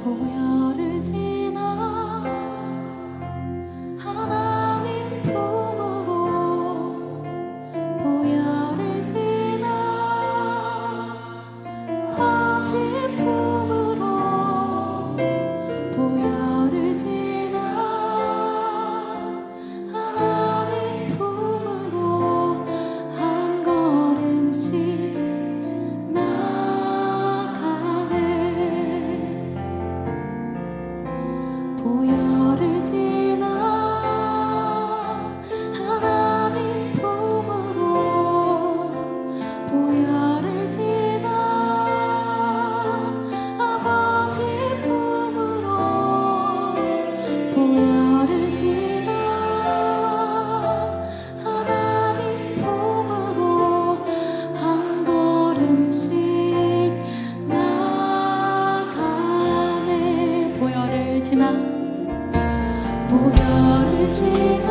보혈을 지나 하나님 품으로 보혈을 지나 아버지 품으로 보혈을 지나 하나님 품으로 한 걸음씩 보혈을 지나 하나님 품으로 보혈을 지나 아버지 품으로 보혈을 지나 하나님 품으로 한 걸음씩 나가네. 보혈을 지나 보혈을 지나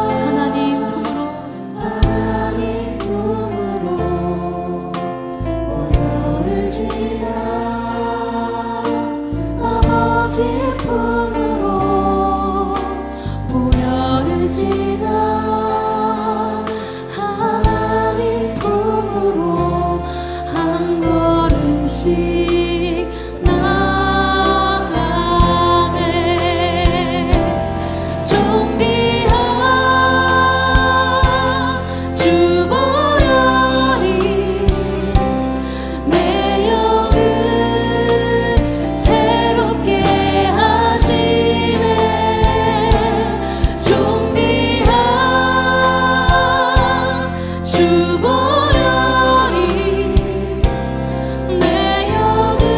하나님 품으로 보혈을 지나 아버지 품으로 보혈을 지나 하나님 품으로 한 걸음씩 나가네. 존귀한 주 보혈이 내 영을 새롭게 하시네. 존귀한 주 보혈이 내 영을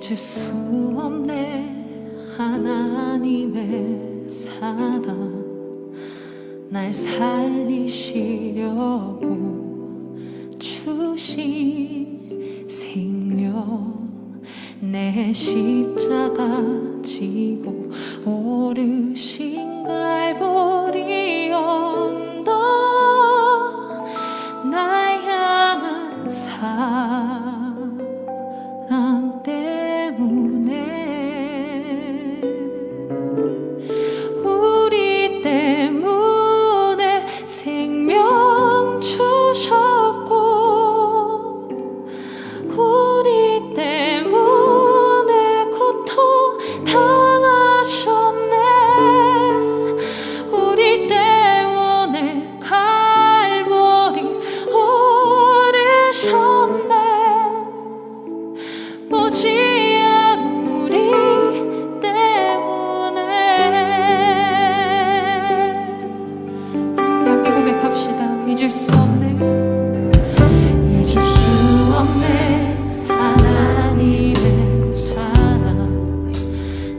잊을 수 없네 하나님의 사랑 날 살리시려고 주신 생명 내 십자가 지고 오르신 갈보리 언덕 날 향한 사랑 때문에 우리 때문에 생명 주셨고 우리 때문에 고통 당하셨네 우리 때문에 갈보리 오르셨네 무지한 우리 때문에 함께 고백합시다. 잊을 수 없네 잊을 수 없네 하나님의 사랑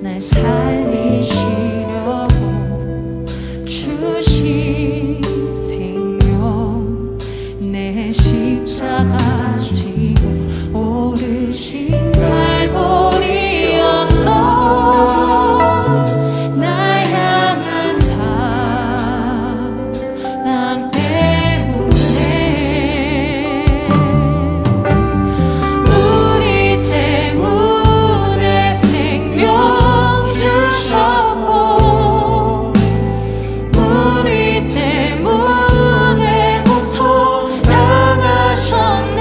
날 살리시려고 주신 생명 내 십자가 지고 오르신 갈보리 언덕 날 향한 사랑 때문에 우리 때문에 생명 주셨고 우리 때문에 고통 당하셨네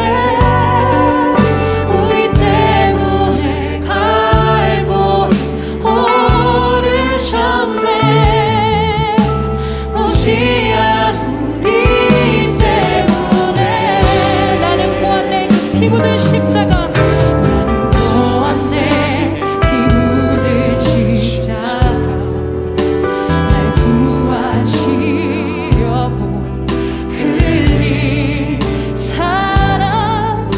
우리 때문에 갈보리 오르셨네 무지한 우리 때문에 나는 보았네 피 묻은 십자가 나는 보았네 피 묻은 십자가 날 구하시려고 흘린 사랑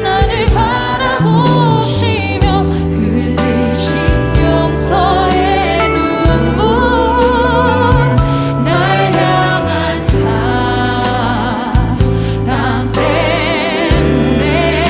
나를 바라보시며 흘리신 용서의 눈물 날 향한 사랑 때문에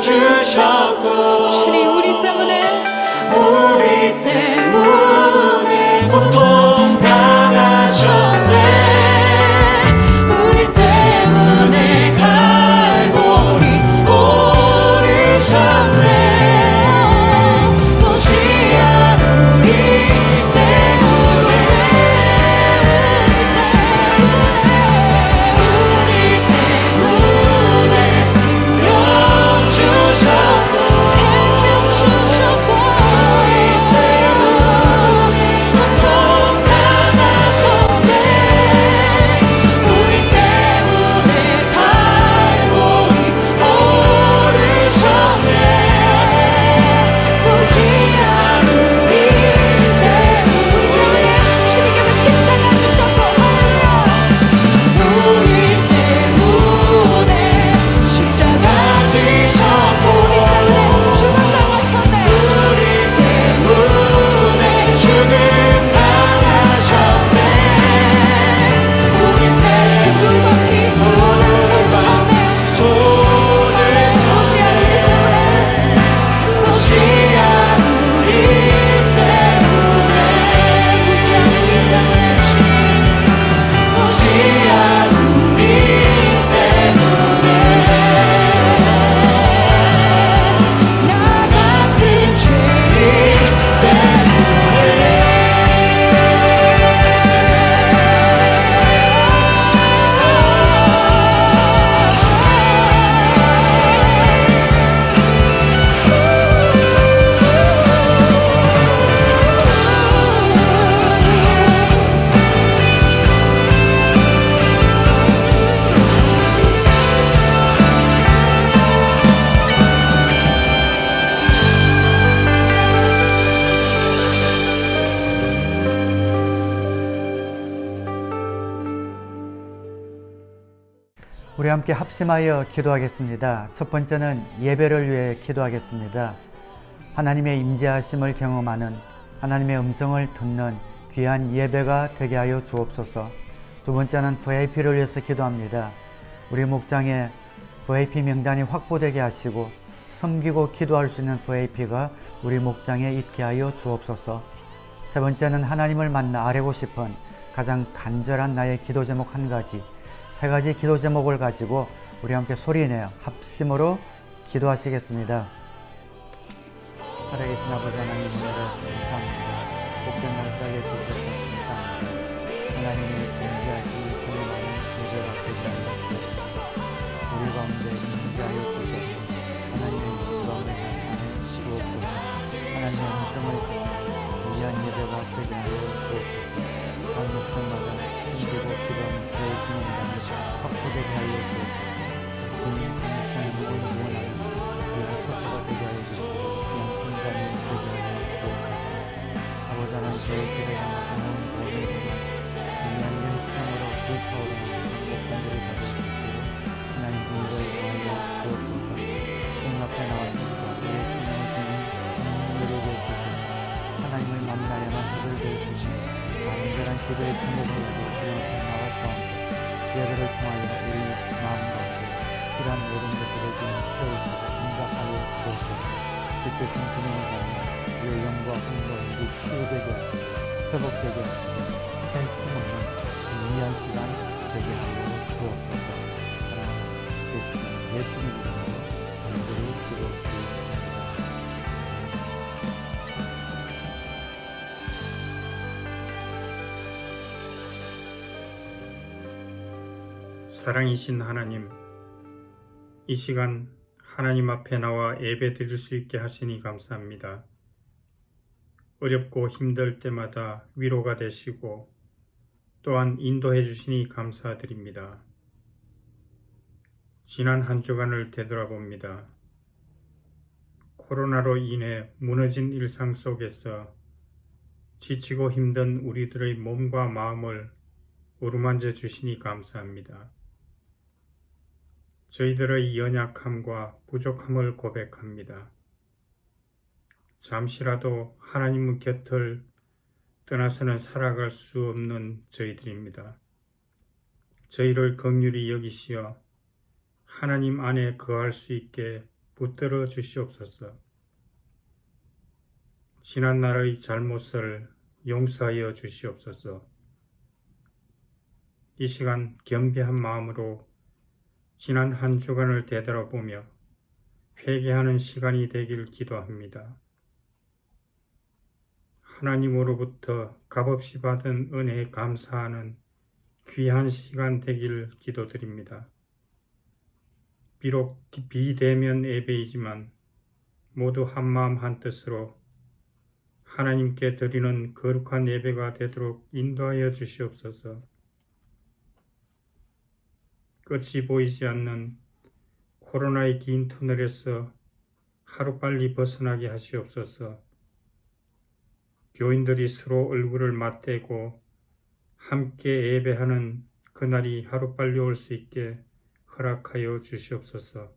주셨고 주님 우리 때문에 고통 당하셨네 우리 때문에 갈보리 오르셨네 무시한 우리 때문에 생명 주셨고 고통 당하셨네 우리 때문에 갈보리 오르셨네 무지한 우리 때문에 주님께서 십자가 주셨고 우리 때문에 십자가 지셨고 죽음당하셨네 우리 때문에 죽음 당하셨네 우리 때문에 모든 쏟으셨네 무지한 우리 때문에 무지한 우리 때문에 주님 무지한 우리 때문에 나 같은 죄인 우리 함께 합심하여 기도하겠습니다. 첫 번째는 예배를 위해 기도하겠습니다. 하나님의 임재하심을 경험하는 하나님의 음성을 듣는 귀한 예배가 되게 하여 주옵소서. 두 번째는 VIP를 위해서 기도합니다. 우리 목장에 VIP 명단이 확보되게 하시고 섬기고 기도할 수 있는 VIP가 우리 목장에 있게 하여 주옵소서. 세 번째는 하나님을 만나 아뢰고 싶은 가장 간절한 나의 기도 제목 한 가지, 세 가지 기도 제목을 가지고 우리 함께 소리내어 합심으로 기도하시겠습니다. 살아계신 아버지 하나님, 오늘을 감사합니다. 복된 날까지 주셔서 감사합니다. 하나님이 임재하시니 경험하는 예배가 되게 하여 주옵소서. 우리 가운데 임재하여 주셔서 하나님의 영광을 나타내 주옵소서. 하나님의 음성을 듣는 귀한 예배가 되게 하여 주옵소서. 각 목적마다 숨기고 기도하는 계획 명단이 확보되게 하여 주옵소서. 주님, 목장의 누구를 구원하는 귀한 처소가 되게 하여 주시고 귀한 공장이 되게 하여 주옵소서. 아버지 하나님, 계획들을 향한 모든 귀한 열정으로 불타오르는 목장들을 가질 수 있도록 하나님 인도에 하여 주옵소서. 주님 앞에 나왔습니다. 우리의 생명을 주님 누리게 주셔서 하나님을 만나야만 해결 될 수 있는 간절한 기도의 제목을 가지고 주님 앞에 나왔사옵니다. 예배를 통하여 우리 마음 가운데 필요한 모든 것들을 주님 채우시고 응답하여 주옵소서. 빛되신 주님을 보며 우리의 영과 흥과 치유되게 하시고 회복되게 하시고 새 힘없는 위한 시간 되게 하여 주옵소서. 사랑하는 되시는 예수님 이름으로 간절히 기도드립니다. 사랑이신 하나님, 이 시간 하나님 앞에 나와 예배 드릴 수 있게 하시니 감사합니다. 어렵고 힘들 때마다 위로가 되시고 또한 인도해 주시니 감사드립니다. 지난 한 주간을 되돌아봅니다. 코로나로 인해 무너진 일상 속에서 지치고 힘든 우리들의 몸과 마음을 어루만져 주시니 감사합니다. 저희들의 연약함과 부족함을 고백합니다. 잠시라도 하나님 곁을 떠나서는 살아갈 수 없는 저희들입니다. 저희를 긍휼히 여기시어 하나님 안에 거할 수 있게 붙들어 주시옵소서. 지난 날의 잘못을 용서하여 주시옵소서. 이 시간 겸비한 마음으로 지난 한 주간을 되돌아보며 회개하는 시간이 되길 기도합니다. 하나님으로부터 값없이 받은 은혜에 감사하는 귀한 시간 되길 기도드립니다. 비록 비대면 예배이지만 모두 한마음 한뜻으로 하나님께 드리는 거룩한 예배가 되도록 인도하여 주시옵소서. 끝이 보이지 않는 코로나의 긴 터널에서 하루빨리 벗어나게 하시옵소서. 교인들이 서로 얼굴을 맞대고 함께 예배하는 그날이 하루빨리 올 수 있게 허락하여 주시옵소서.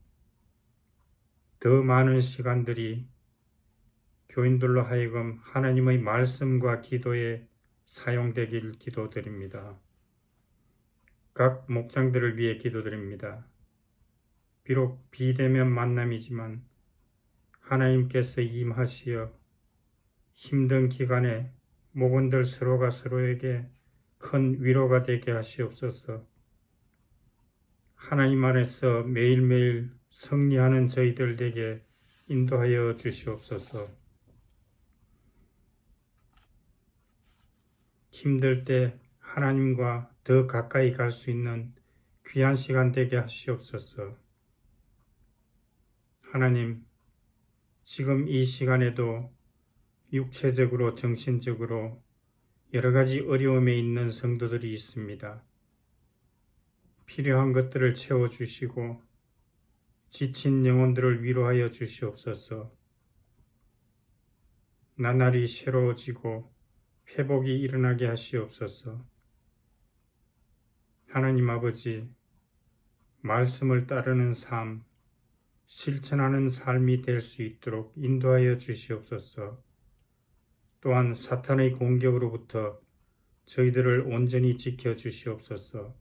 더 많은 시간들이 교인들로 하여금 하나님의 말씀과 기도에 사용되길 기도드립니다. 각 목장들을 위해 기도드립니다. 비록 비대면 만남이지만 하나님께서 임하시어 힘든 기간에 목원들 서로가 서로에게 큰 위로가 되게 하시옵소서. 하나님 안에서 매일매일 승리하는 저희들 되게 인도하여 주시옵소서. 힘들 때 하나님과 더 가까이 갈 수 있는 귀한 시간 되게 하시옵소서. 하나님, 지금 이 시간에도 육체적으로 정신적으로 여러 가지 어려움에 있는 성도들이 있습니다. 필요한 것들을 채워주시고 지친 영혼들을 위로하여 주시옵소서. 나날이 새로워지고 회복이 일어나게 하시옵소서. 하나님 아버지, 말씀을 따르는 삶, 실천하는 삶이 될 수 있도록 인도하여 주시옵소서. 또한 사탄의 공격으로부터 저희들을 온전히 지켜 주시옵소서.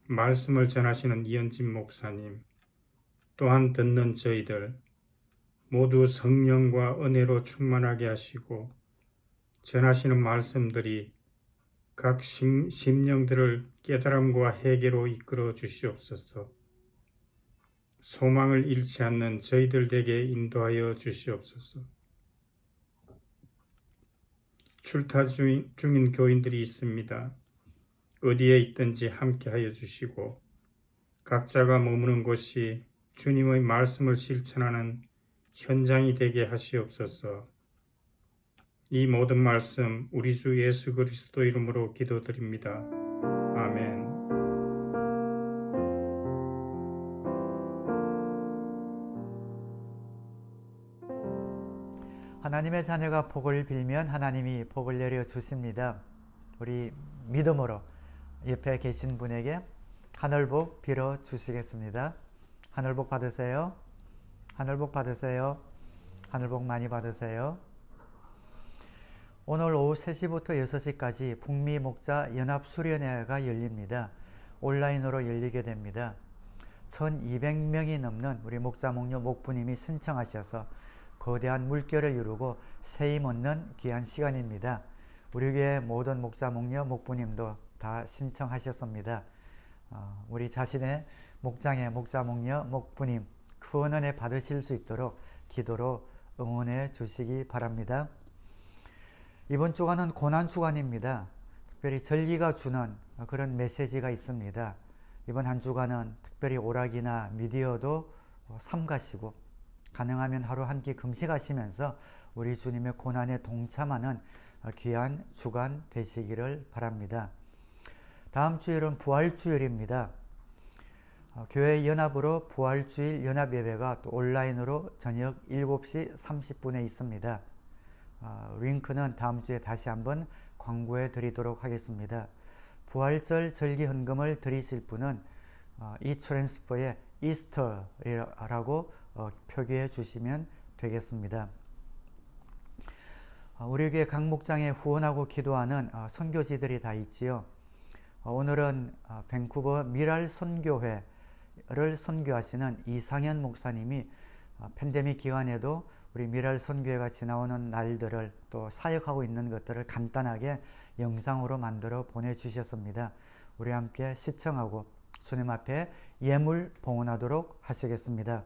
말씀을 전하시는 이현진 목사님, 또한 듣는 저희들 모두 성령과 은혜로 충만하게 하시고 전하시는 말씀들이 각 심령들을 깨달음과 회개로 이끌어 주시옵소서. 소망을 잃지 않는 저희들 에게 인도하여 주시옵소서. 출타 중인 교인들이 있습니다. 어디에 있든지 함께하여 주시고 각자가 머무는 곳이 주님의 말씀을 실천하는 현장이 되게 하시옵소서. 이 모든 말씀 우리 주 예수 그리스도 이름으로 기도드립니다. 아멘. 하나님의 자녀가 복을 빌면 하나님이 복을 내려 주십니다. 우리 믿음으로 옆에 계신 분에게 하늘복 빌어 주시겠습니다. 하늘복 받으세요. 하늘복 받으세요. 하늘복 많이 받으세요. 오늘 오후 3시부터 6시까지 북미 목자 연합 수련회가 열립니다. 온라인으로 열리게 됩니다. 1200명이 넘는 우리 목자 목녀 목부님이 신청하셔서 거대한 물결을 이루고 세임 얻는 귀한 시간입니다. 우리 교회 모든 목자 목녀 목부님도 다 신청하셨습니다. 우리 자신의 목장의 목자 목녀 목부님 그 은혜 받으실 수 있도록 기도로 응원해 주시기 바랍니다. 이번 주간은 고난주간입니다. 특별히 절기가 주는 그런 메시지가 있습니다. 이번 한 주간은 특별히 오락이나 미디어도 삼가시고 가능하면 하루 한 끼 금식하시면서 우리 주님의 고난에 동참하는 귀한 주간 되시기를 바랍니다. 다음 주일은 부활주일입니다. 교회 연합으로 부활주일 연합예배가 또 온라인으로 저녁 7시 30분에 있습니다. 링크는 다음 주에 다시 한번 광고해 드리도록 하겠습니다. 부활절 절기 헌금을 드리실 분은 이 트랜스퍼에 이스터라고 표기해 주시면 되겠습니다. 우리 교회 각 목장에 후원하고 기도하는 선교지들이 다 있지요. 오늘은 밴쿠버 미랄 선교회 선교하시는 이상현 목사님이 팬데믹 기간에도 우리 미랄 선교회가 지나오는 날들을 또 사역하고 있는 것들을 간단하게 영상으로 만들어 보내주셨습니다. 우리 함께 시청하고 주님 앞에 예물 봉헌하도록 하시겠습니다.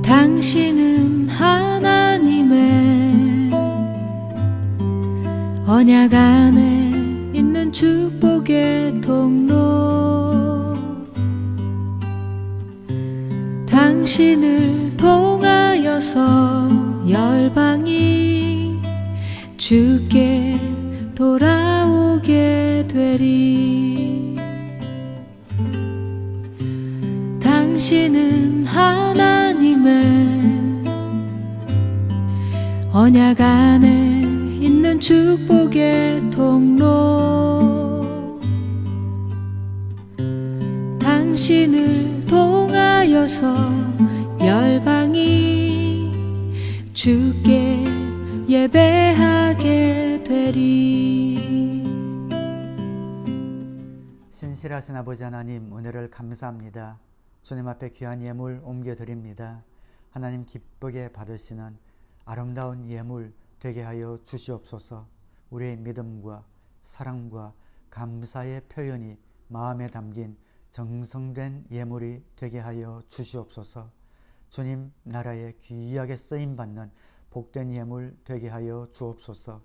당신은 하나님의 언약 안에 있는 축복의 통로, 당신을 통하여서 열방이 주께 돌아오게 되리. 당신은 하나님의 언약 안에 있는 축복의 통로, 당신을 통하여서 열방이 주께 예배하게 되리. 신실하신 아버지 하나님, 은혜를 감사합니다. 주님 앞에 귀한 예물 옮겨드립니다. 하나님 기쁘게 받으시는 아름다운 예물 되게 하여 주시옵소서. 우리의 믿음과 사랑과 감사의 표현이 마음에 담긴 정성된 예물이 되게 하여 주시옵소서. 주님 나라에 귀하게 쓰임받는 복된 예물 되게 하여 주옵소서.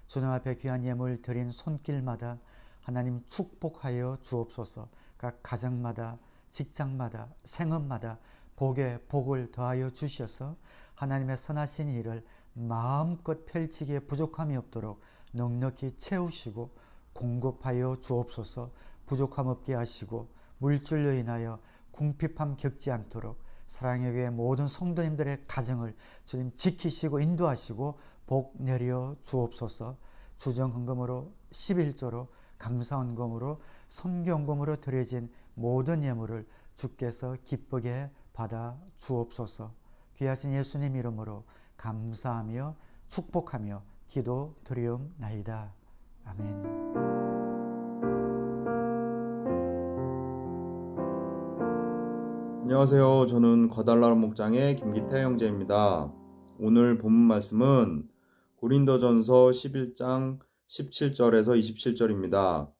주님 앞에 귀한 예물 드린 손길마다 하나님 축복하여 주옵소서. 각 가정마다, 직장마다, 생업마다 복에 복을 더하여 주셔서 하나님의 선하신 일을 마음껏 펼치기에 부족함이 없도록 넉넉히 채우시고 공급하여 주옵소서. 부족함 없게 하시고 물질로 인하여 궁핍함 겪지 않도록 사랑의 교회 모든 성도님들의 가정을 주님 지키시고 인도하시고 복 내려 주옵소서. 주정헌금으로 11조로 감사헌금으로 선교헌금으로 드려진 모든 예물을 주께서 기쁘게 받아 주옵소서. 귀하신 예수님 이름으로 감사하며 축복하며 기도 드리옵나이다. 아멘. 안녕하세요. 저는 거달라 목장의 김기태 형제입니다. 오늘 본문 말씀은 고린도전서 11장 17절에서 27절입니다.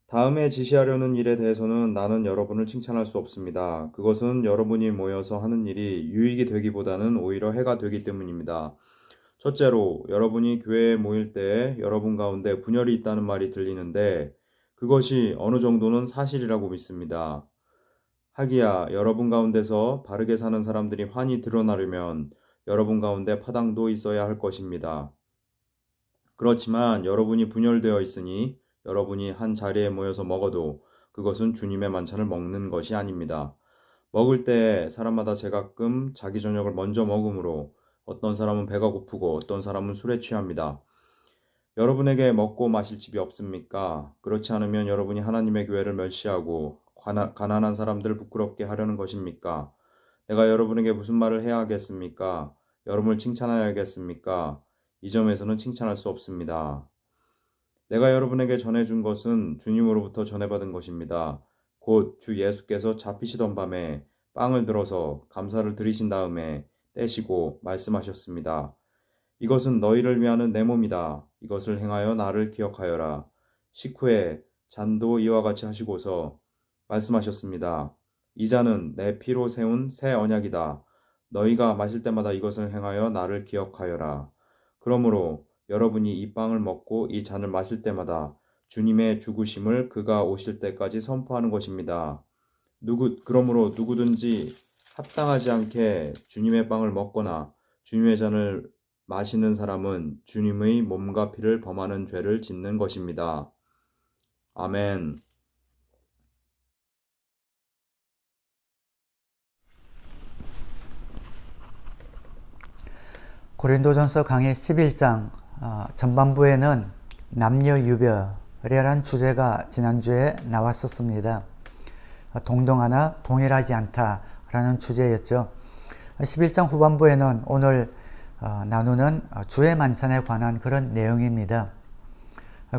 다음에 지시하려는 일에 대해서는 나는 여러분을 칭찬할 수 없습니다. 그것은 여러분이 모여서 하는 일이 유익이 되기보다는 오히려 해가 되기 때문입니다. 첫째로, 여러분이 교회에 모일 때에 여러분 가운데 분열이 있다는 말이 들리는데 그것이 어느 정도는 사실이라고 믿습니다. 하기야 여러분 가운데서 바르게 사는 사람들이 환히 드러나려면 여러분 가운데 파당도 있어야 할 것입니다. 그렇지만 여러분이 분열되어 있으니 여러분이 한 자리에 모여서 먹어도 그것은 주님의 만찬을 먹는 것이 아닙니다. 먹을 때 사람마다 제가끔 자기 저녁을 먼저 먹으므로 어떤 사람은 배가 고프고 어떤 사람은 술에 취합니다. 여러분에게 먹고 마실 집이 없습니까? 그렇지 않으면 여러분이 하나님의 교회를 멸시하고 가난한 사람들을 부끄럽게 하려는 것입니까? 내가 여러분에게 무슨 말을 해야 하겠습니까? 여러분을 칭찬하여야겠습니까? 이 점에서는 칭찬할 수 없습니다. 내가 여러분에게 전해준 것은 주님으로부터 전해받은 것입니다. 곧 주 예수께서 잡히시던 밤에 빵을 들어서 감사를 드리신 다음에 떼시고 말씀하셨습니다. 이것은 너희를 위하는 내 몸이다. 이것을 행하여 나를 기억하여라. 식후에 잔도 이와 같이 하시고서 말씀하셨습니다. 이 잔은 내 피로 세운 새 언약이다. 너희가 마실 때마다 이것을 행하여 나를 기억하여라. 그러므로 여러분이 이 빵을 먹고 이 잔을 마실 때마다 주님의 죽으심을 그가 오실 때까지 선포하는 것입니다. 그러므로 누구든지 합당하지 않게 주님의 빵을 먹거나 주님의 잔을 마시는 사람은 주님의 몸과 피를 범하는 죄를 짓는 것입니다. 아멘. 고린도전서 강의 11장 전반부에는 남녀유별이라는 주제가 지난주에 나왔었습니다. 동등하나 동일하지 않다라는 주제였죠. 11장 후반부에는 오늘 나누는 주의 만찬에 관한 그런 내용입니다.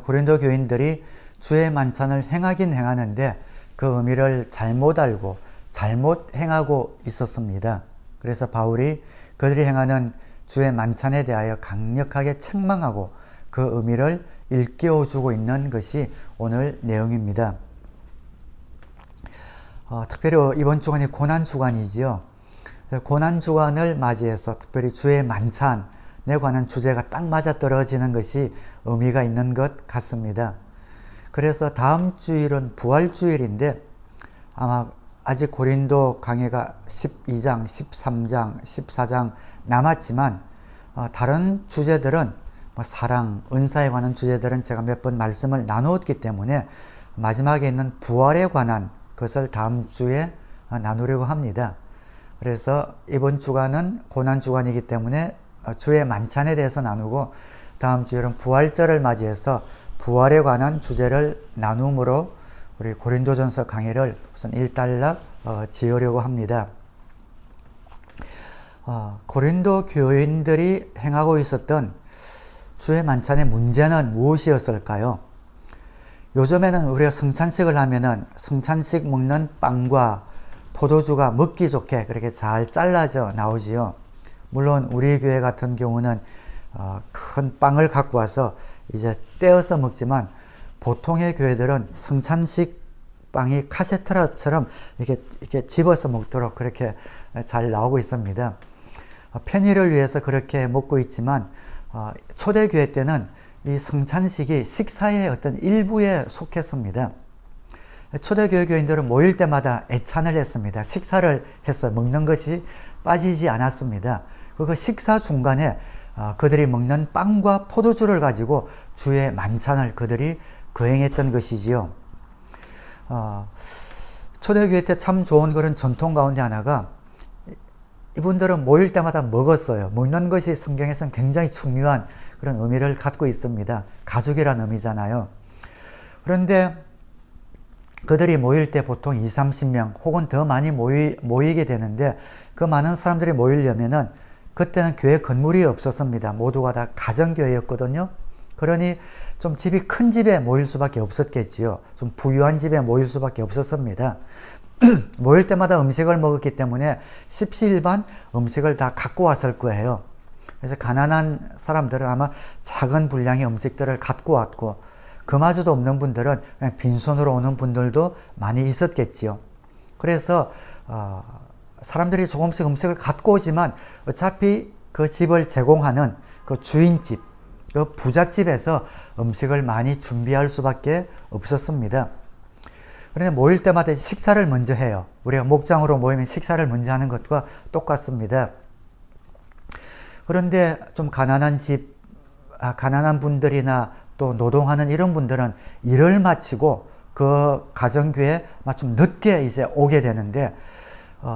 고린도 교인들이 주의 만찬을 행하긴 행하는데 그 의미를 잘못 알고 잘못 행하고 있었습니다. 그래서 바울이 그들이 행하는 주의 만찬에 대하여 강력하게 책망하고 그 의미를 일깨워주고 있는 것이 오늘 내용입니다. 특별히 이번 주간이 고난주간이지요. 고난주간을 맞이해서 특별히 주의 만찬에 관한 주제가 딱 맞아떨어지는 것이 의미가 있는 것 같습니다. 그래서 다음 주일은 부활주일인데 아마 아직 고린도 강해가 12장, 13장, 14장 남았지만 다른 주제들은 사랑, 은사에 관한 주제들은 제가 몇 번 말씀을 나누었기 때문에 마지막에 있는 부활에 관한 것을 다음 주에 나누려고 합니다. 그래서 이번 주간은 고난주간이기 때문에 주의 만찬에 대해서 나누고 다음 주일은 부활절을 맞이해서 부활에 관한 주제를 나눔으로 우리 고린도전서 강의를 우선 일단락 지으려고 합니다. 고린도 교인들이 행하고 있었던 주의 만찬의 문제는 무엇이었을까요? 요즘에는 우리가 성찬식을 하면은 성찬식 먹는 빵과 포도주가 먹기 좋게 그렇게 잘 잘라져 나오지요. 물론 우리 교회 같은 경우는 큰 빵을 갖고 와서 이제 떼어서 먹지만 보통의 교회들은 성찬식 빵이 카세트라처럼 이렇게 집어서 먹도록 그렇게 잘 나오고 있습니다. 편의를 위해서 그렇게 먹고 있지만 초대교회 때는 이 성찬식이 식사의 어떤 일부에 속했습니다. 초대교회 교인들은 모일 때마다 애찬을 했습니다. 식사를 했어요. 먹는 것이 빠지지 않았습니다. 그 식사 중간에 그들이 먹는 빵과 포도주를 가지고 주의 만찬을 그들이 거행했던 것이지요. 초대교회 때 참 좋은 그런 전통 가운데 하나가 이분들은 모일 때마다 먹었어요. 먹는 것이 성경에서는 굉장히 중요한 그런 의미를 갖고 있습니다. 가족이라는 의미잖아요. 그런데 그들이 모일 때 보통 20, 30명 혹은 더 많이 모이게 되는데 그 많은 사람들이 모이려면은 그때는 교회 건물이 없었습니다. 모두가 다 가정교회였거든요. 그러니 좀 집이 큰 집에 모일 수밖에 없었겠지요. 좀 부유한 집에 모일 수밖에 없었습니다. 모일 때마다 음식을 먹었기 때문에 십시일반 음식을 다 갖고 왔을 거예요. 그래서 가난한 사람들은 아마 작은 분량의 음식들을 갖고 왔고 그마저도 없는 분들은 그냥 빈손으로 오는 분들도 많이 있었겠지요. 그래서 사람들이 조금씩 음식을 갖고 오지만 어차피 그 집을 제공하는 그 주인집, 그 부잣집에서 음식을 많이 준비할 수밖에 없었습니다. 그런데 모일 때마다 식사를 먼저 해요. 우리가 목장으로 모이면 식사를 먼저 하는 것과 똑같습니다. 그런데 좀 가난한 집, 가난한 분들이나 또 노동하는 이런 분들은 일을 마치고 그 가정교회에 좀 늦게 이제 오게 되는데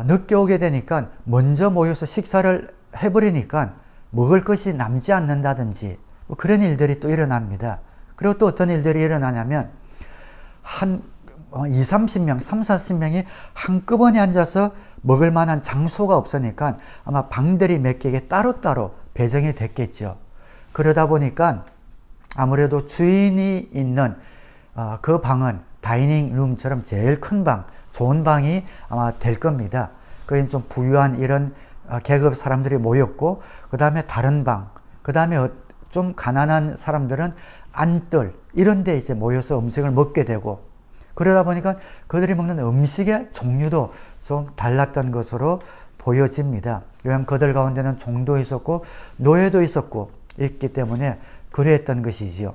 늦게 오게 되니까 먼저 모여서 식사를 해버리니까 먹을 것이 남지 않는다든지 그런 일들이 또 일어납니다. 그리고 또 어떤 일들이 일어나냐면 한 20, 30명, 30, 40명이 한꺼번에 앉아서 먹을 만한 장소가 없으니까 아마 방들이 몇 개에 따로따로 배정이 됐겠죠. 그러다 보니까 아무래도 주인이 있는 그 방은 다이닝 룸처럼 제일 큰 방, 좋은 방이 아마 될 겁니다. 거긴 좀 부유한 이런 계급 사람들이 모였고 그 다음에 다른 방, 그 다음에 좀 가난한 사람들은 안뜰 이런 데 이제 모여서 음식을 먹게 되고 그러다 보니까 그들이 먹는 음식의 종류도 좀 달랐던 것으로 보여집니다. 왜냐하면 그들 가운데는 종도 있었고 노예도 있었고 있기 때문에 그랬던 것이지요.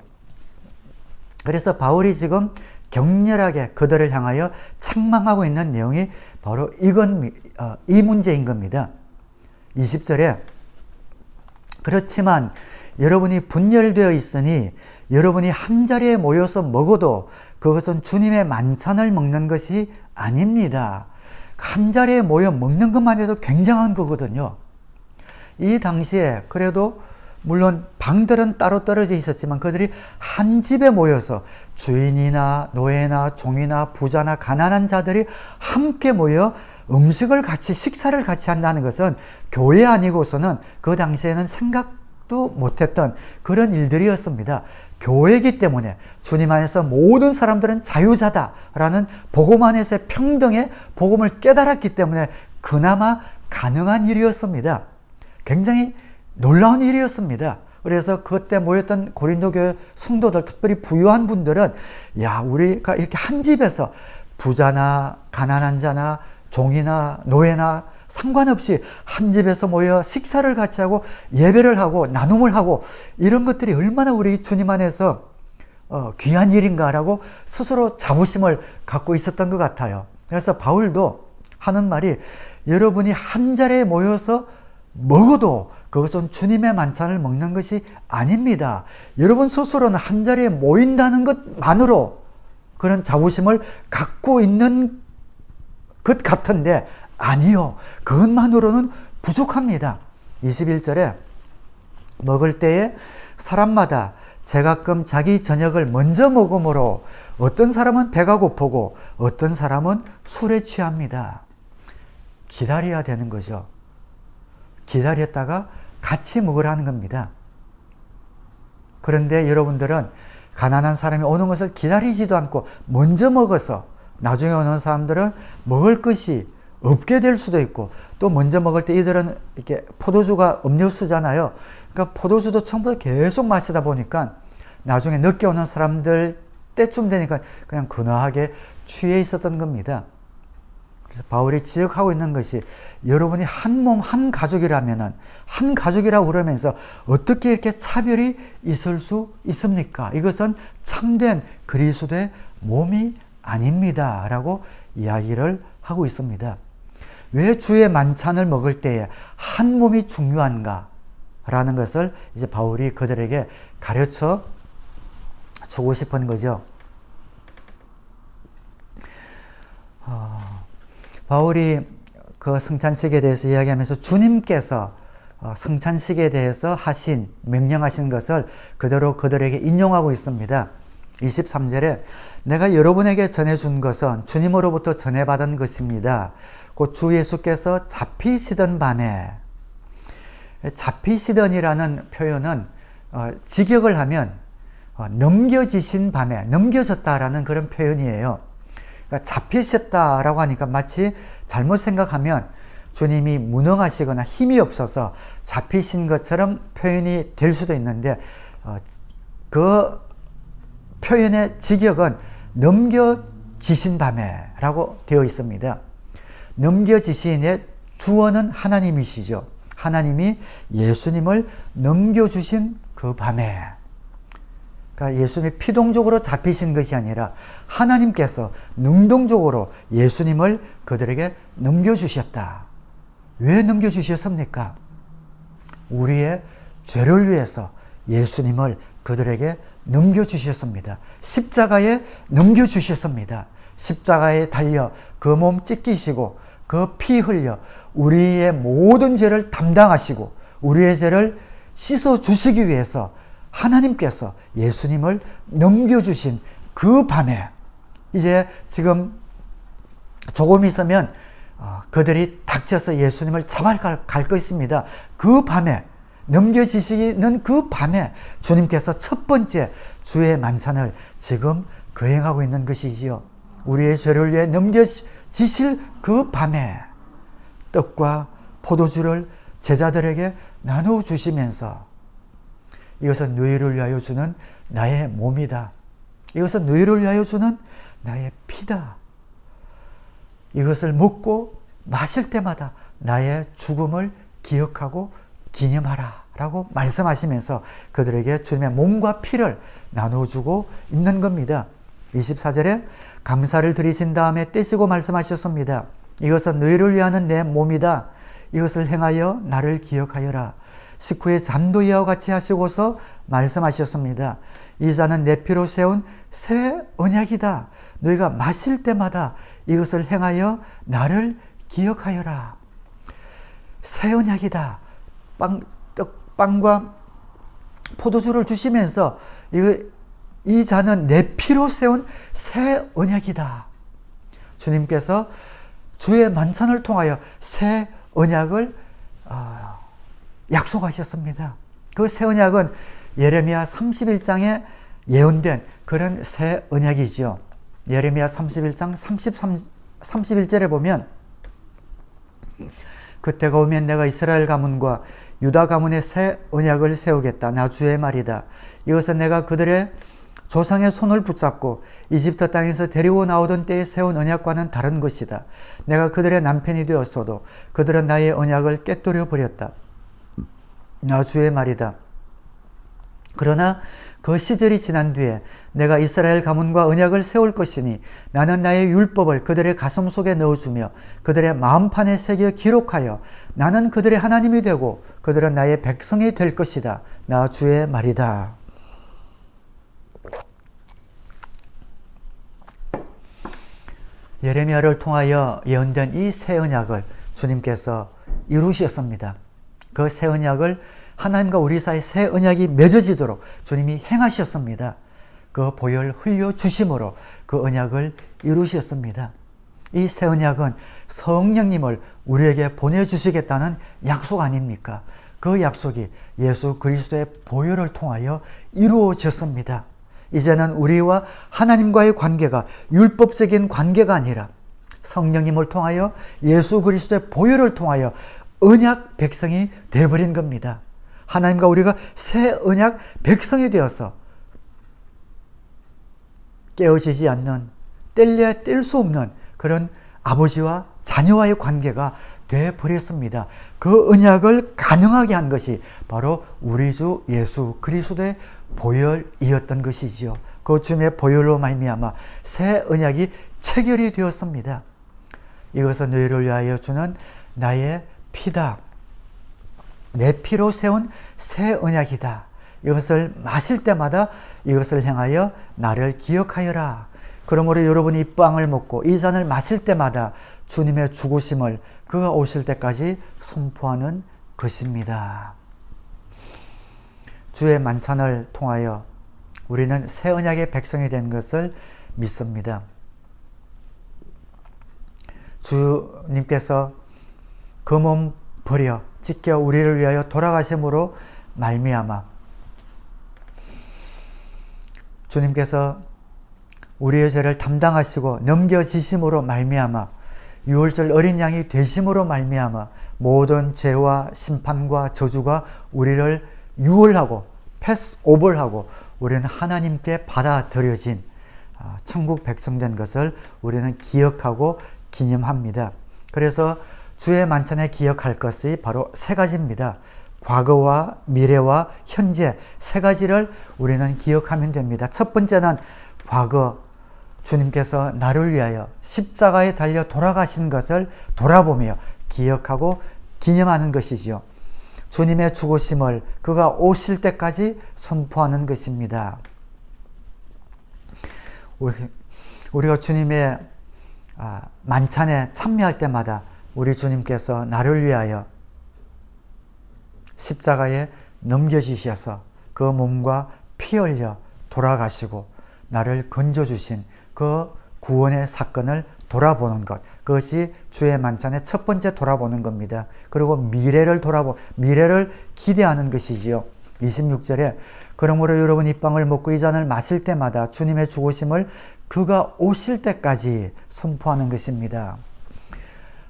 그래서 바울이 지금 격렬하게 그들을 향하여 책망하고 있는 내용이 바로 이 문제인 겁니다. 20절에 그렇지만 여러분이 분열되어 있으니 여러분이 한자리에 모여서 먹어도 그것은 주님의 만찬을 먹는 것이 아닙니다. 한자리에 모여 먹는 것만 해도 굉장한 거거든요. 이 당시에 그래도 물론 방들은 따로 떨어져 있었지만 그들이 한 집에 모여서 주인이나 노예나 종이나 부자나 가난한 자들이 함께 모여 음식을 같이 식사를 같이 한다는 것은 교회 아니고서는 그 당시에는 생각도 못했던 그런 일들이었습니다. 교회이기 때문에 주님 안에서 모든 사람들은 자유자다라는 복음 안에서의 평등의 복음을 깨달았기 때문에 그나마 가능한 일이었습니다. 굉장히 놀라운 일이었습니다. 그래서 그때 모였던 고린도 교회 성도들, 특별히 부유한 분들은 야, 우리가 이렇게 한 집에서 부자나 가난한 자나 종이나 노예나 상관없이 한 집에서 모여 식사를 같이 하고 예배를 하고 나눔을 하고 이런 것들이 얼마나 우리 주님 안에서 귀한 일인가라고 스스로 자부심을 갖고 있었던 것 같아요. 그래서 바울도 하는 말이 여러분이 한 자리에 모여서 먹어도 그것은 주님의 만찬을 먹는 것이 아닙니다. 여러분 스스로는 한 자리에 모인다는 것만으로 그런 자부심을 갖고 있는 것 같은데 아니요. 그것만으로는 부족합니다. 21절에 먹을 때에 사람마다 제가끔 자기 저녁을 먼저 먹음으로 어떤 사람은 배가 고프고 어떤 사람은 술에 취합니다. 기다려야 되는 거죠. 기다렸다가 같이 먹으라는 겁니다. 그런데 여러분들은 가난한 사람이 오는 것을 기다리지도 않고 먼저 먹어서 나중에 오는 사람들은 먹을 것이 없게 될 수도 있고 또 먼저 먹을 때 이들은 이렇게 포도주가 음료수잖아요. 그러니까 포도주도 처음부터 계속 마시다 보니까 나중에 늦게 오는 사람들 때쯤 되니까 그냥 근어하게 취해 있었던 겁니다. 그래서 바울이 지적하고 있는 것이 여러분이 한 몸, 한 가족이라면은 한 가족이라고 그러면서 어떻게 이렇게 차별이 있을 수 있습니까? 이것은 참된 그리스도의 몸이 아닙니다. 라고 이야기를 하고 있습니다. 왜 주의 만찬을 먹을 때에 한 몸이 중요한가? 라는 것을 이제 바울이 그들에게 가르쳐 주고 싶은 거죠. 바울이 그 성찬식에 대해서 이야기하면서 주님께서 성찬식에 대해서 명령하신 것을 그대로 그들에게 인용하고 있습니다. 23절에 내가 여러분에게 전해준 것은 주님으로부터 전해받은 것입니다. 곧 주 예수께서 잡히시던 밤에, 잡히시던이라는 표현은 직역을 하면 넘겨지신 밤에, 넘겨졌다라는 그런 표현이에요. 그러니까 잡히셨다라고 하니까 마치 잘못 생각하면 주님이 무능하시거나 힘이 없어서 잡히신 것처럼 표현이 될 수도 있는데 그 표현의 직역은 넘겨지신 밤에 라고 되어 있습니다. 넘겨지신의 주어는 하나님이시죠. 하나님이 예수님을 넘겨주신 그 밤에, 그러니까 예수님이 피동적으로 잡히신 것이 아니라 하나님께서 능동적으로 예수님을 그들에게 넘겨주셨다. 왜 넘겨주셨습니까? 우리의 죄를 위해서 예수님을 그들에게 넘겨주셨습니다. 십자가에 넘겨주셨습니다. 십자가에 달려 그 몸 찢기시고 그 피 흘려 우리의 모든 죄를 담당하시고 우리의 죄를 씻어주시기 위해서 하나님께서 예수님을 넘겨주신 그 밤에, 이제 지금 조금 있으면 그들이 닥쳐서 예수님을 잡아갈 것입니다. 그 밤에, 넘겨지시는 그 밤에 주님께서 첫 번째 주의 만찬을 지금 거행하고 있는 것이지요. 우리의 죄를 위해 넘겨지실 그 밤에 떡과 포도주를 제자들에게 나누어 주시면서 이것은 너희를 위하여 주는 나의 몸이다. 이것은 너희를 위하여 주는 나의 피다. 이것을 먹고 마실 때마다 나의 죽음을 기억하고 기념하라 라고 말씀하시면서 그들에게 주님의 몸과 피를 나눠주고 있는 겁니다. 24절에 감사를 드리신 다음에 떼시고 말씀하셨습니다. 이것은 너희를 위하는 내 몸이다. 이것을 행하여 나를 기억하여라. 식후에 잔도 이와 같이 하시고서 말씀하셨습니다. 이 잔은 내 피로 세운 새 언약이다. 너희가 마실 때마다 이것을 행하여 나를 기억하여라. 새 언약이다. 빵과 포도주를 주시면서 이 잔은 내 피로 세운 새 언약이다. 주님께서 주의 만찬을 통하여 새 언약을 약속하셨습니다. 그 새 언약은 예레미야 31장에 예언된 그런 새 언약이죠. 예레미야 31장 31절에 보면 그때가 오면 내가 이스라엘 가문과 유다 가문의 새 언약을 세우겠다. 나 주의 말이다. 이것은 내가 그들의 조상의 손을 붙잡고 이집트 땅에서 데리고 나오던 때에 세운 언약과는 다른 것이다. 내가 그들의 남편이 되었어도 그들은 나의 언약을 깨뜨려 버렸다. 나 주의 말이다. 그러나 그 시절이 지난 뒤에 내가 이스라엘 가문과 언약을 세울 것이니 나는 나의 율법을 그들의 가슴 속에 넣어주며 그들의 마음판에 새겨 기록하여 나는 그들의 하나님이 되고 그들은 나의 백성이 될 것이다. 나 주의 말이다. 예레미야를 통하여 예언된 이 새 언약을 주님께서 이루셨습니다. 그 새 언약을 하나님과 우리 사이 새 언약이 맺어지도록 주님이 행하셨습니다. 그 보혈 흘려주심으로 그 언약을 이루셨습니다. 이 새 언약은 성령님을 우리에게 보내주시겠다는 약속 아닙니까? 그 약속이 예수 그리스도의 보혈을 통하여 이루어졌습니다. 이제는 우리와 하나님과의 관계가 율법적인 관계가 아니라 성령님을 통하여 예수 그리스도의 보혈을 통하여 언약 백성이 되어버린 겁니다. 하나님과 우리가 새 언약 백성이 되어서 깨어지지 않는, 뗄래야 뗄 수 없는 그런 아버지와 자녀와의 관계가 되어버렸습니다. 그 언약을 가능하게 한 것이 바로 우리 주 예수 그리스도의 보혈이었던 것이지요. 그 주님의 보혈로 말미암아 새 언약이 체결이 되었습니다. 이것은 너희를 위하여 주는 나의 피다. 내 피로 세운 새 언약이다. 이것을 마실 때마다 이것을 행하여 나를 기억하여라. 그러므로 여러분이 이 빵을 먹고 이 잔을 마실 때마다 주님의 죽으심을 그가 오실 때까지 선포하는 것입니다. 주의 만찬을 통하여 우리는 새 언약의 백성이 된 것을 믿습니다. 주님께서 그 몸 버려 찢겨 우리를 위하여 돌아가심으로 말미암아 주님께서 우리의 죄를 담당하시고 넘겨지심으로 말미암아 유월절 어린 양이 되심으로 말미암아 모든 죄와 심판과 저주가 우리를 유월하고 패스오버하고 우리는 하나님께 받아들여진 천국 백성 된 것을 우리는 기억하고 기념합니다. 그래서 주의 만찬에 기억할 것이 바로 세 가지입니다. 과거와 미래와 현재 세 가지를 우리는 기억하면 됩니다. 첫 번째는 과거, 주님께서 나를 위하여 십자가에 달려 돌아가신 것을 돌아보며 기억하고 기념하는 것이지요. 주님의 죽으심을 그가 오실 때까지 선포하는 것입니다. 우리가 주님의 만찬에 참여할 때마다 우리 주님께서 나를 위하여 십자가에 넘겨지셔서 그 몸과 피 흘려 돌아가시고 나를 건져주신 그 구원의 사건을 돌아보는 것, 그것이 주의 만찬의 첫 번째 돌아보는 겁니다. 그리고 미래를 기대하는 것이지요. 26절에 그러므로 여러분 이 빵을 먹고 이 잔을 마실 때마다 주님의 죽으심을 그가 오실 때까지 선포하는 것입니다.